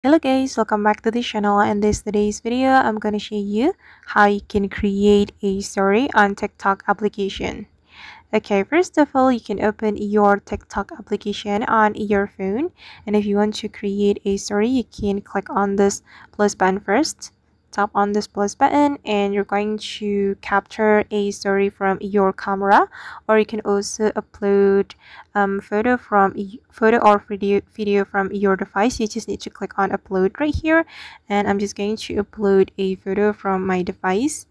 Hello guys, welcome back to the channel. In today's video, I'm gonna show you how you can create a story on TikTok application. Okay, first of all, you can open your TikTok application on your phone, and if you want to create a story, you can click on this plus button first. Tap on this plus button and you're going to capture a story from your camera, or you can also upload photo or video from your device. You just need to click on upload right here, and I'm just going to upload a photo from my device.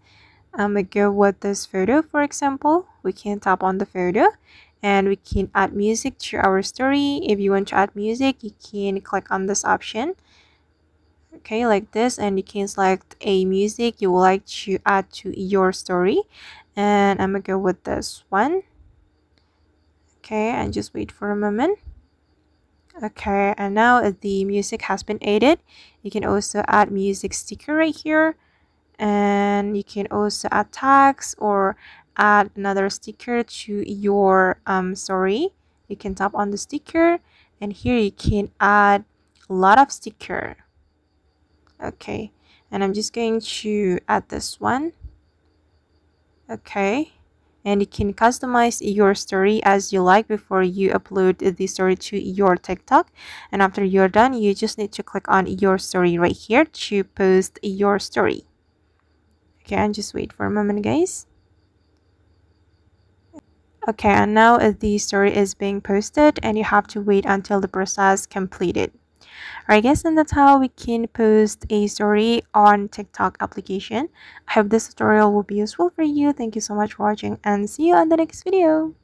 I'm gonna go with this photo. For example, we can tap on the photo and we can add music to our story. If you want to add music, you can click on this option, okay, like this, and you can select a music you would like to add to your story. And I'm gonna go with this one. Okay, and just wait for a moment. Okay, and now the music has been added. You can also add music sticker right here, and you can also add tags or add another sticker to your story. You can tap on the sticker, and here you can add a lot of sticker. Okay, and I'm just going to add this one. Okay, and you can customize your story as you like before you upload the story to your TikTok. And after you're done, you just need to click on your story right here to post your story. Okay, and just wait for a moment, guys. Okay, and now the story is being posted and you have to wait until the process completed. Alright guys, and that's how we can post a story on TikTok application. I hope this tutorial will be useful for you. Thank you so much for watching and see you on the next video.